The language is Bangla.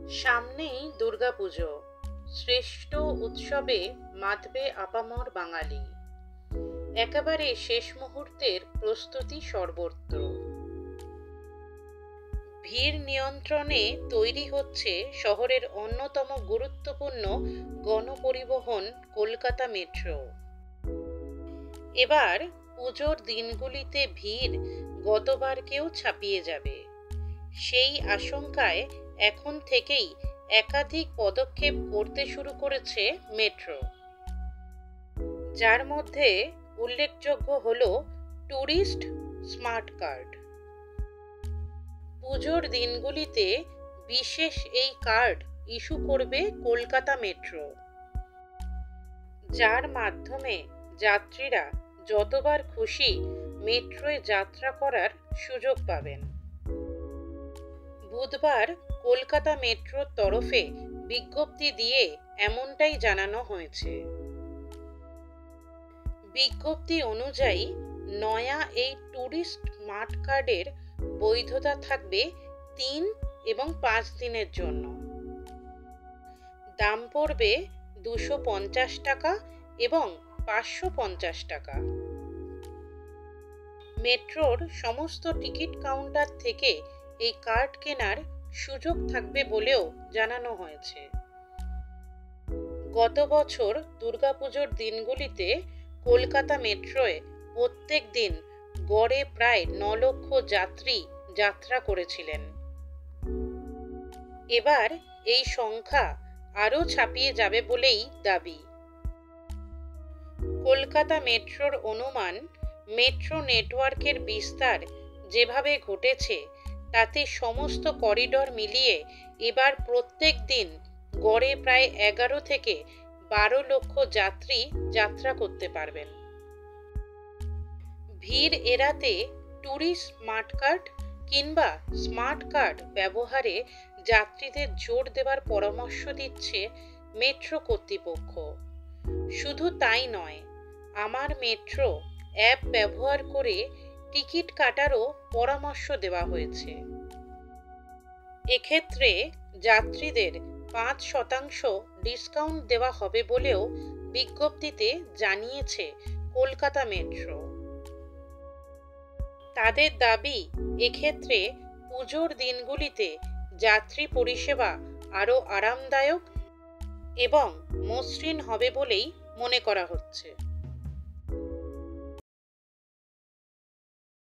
সামনেই দুর্গাপুজো, শ্রেষ্ঠ উৎসবে মাতবে আপামর বাঙালি। একেবারে শেষ মুহূর্তের প্রস্তুতি সর্বত্র। ভিড় নিয়ন্ত্রণে তৈরি হচ্ছে শহরের অন্যতম গুরুত্বপূর্ণ গণপরিবহন কলকাতা মেট্রো। এবার পুজোর দিনগুলিতে ভিড় গতবারকেও ছাপিয়ে যাবে, সেই আশঙ্কায় এখন থেকেই একাধিক পদক্ষেপ করতে শুরু করেছে মেট্রো, যার মধ্যে উল্লেখযোগ্য হল ট্যুরিস্ট স্মার্ট কার্ড। পুজোর দিনগুলিতে বিশেষ এই কার্ড ইস্যু করবে কলকাতা মেট্রো, যার মাধ্যমে যাত্রীরা যতবার খুশি মেট্রোয় যাত্রা করার সুযোগ পাবেন। বুধবার কলকাতা মেট্রোর তরফে বিজ্ঞপ্তি দিয়ে এমনটাই জানানো হয়েছে। বিজ্ঞপ্তি অনুযায়ী নয়া এই ট্যুরিস্ট স্মার্ট কার্ডের বৈধতা থাকবে 3 এবং 5 দিনের জন্য। দাম পড়বে 250 টাকা এবং 550 টাকা। মেট্রোর সমস্ত টিকিট কাউন্টার থেকে এই কার্ড কেনার সুযোগ থাকবে বলেও জানানো হয়েছে। গত বছর দুর্গাপুজোর দিনগুলিতে কলকাতা মেট্রোয় প্রত্যেক দিন গড়ে প্রায় 9 লক্ষ যাত্রী যাত্রা করেছিলেন। এবার এই সংখ্যা আরও ছাপিয়ে যাবে বলেই দাবি। কলকাতা মেট্রোর অনুমান, মেট্রো নেটওয়ার্কের বিস্তার যেভাবে ঘটেছে তাতে সমস্ত করিডর মিলিয়ে এবার প্রত্যেক দিন গড়ে প্রায় 11 থেকে 12 লক্ষ যাত্রী যাত্রা করতে পারবেন। ভিড় এড়াতে ট্যুরিস্ট স্মার্ট কার্ড কিংবা স্মার্ট কার্ড ব্যবহারে যাত্রীদের জোর দেওয়ার পরামর্শ দিচ্ছে মেট্রো কর্তৃপক্ষ। শুধু তাই নয়, আমার মেট্রো অ্যাপ ব্যবহার করে টিকিট কাটারও পরামর্শ দেওয়া হয়েছে। এক্ষেত্রে যাত্রীদের 5% ডিসকাউন্ট দেওয়া হবে বলেও বিজ্ঞপ্তিতে জানিয়েছে কলকাতা মেট্রো। তাদের দাবি, এক্ষেত্রে পুজোর দিনগুলিতে যাত্রী পরিষেবা আরও আরামদায়ক এবং মসৃণ হবে বলেই মনে করা হচ্ছে।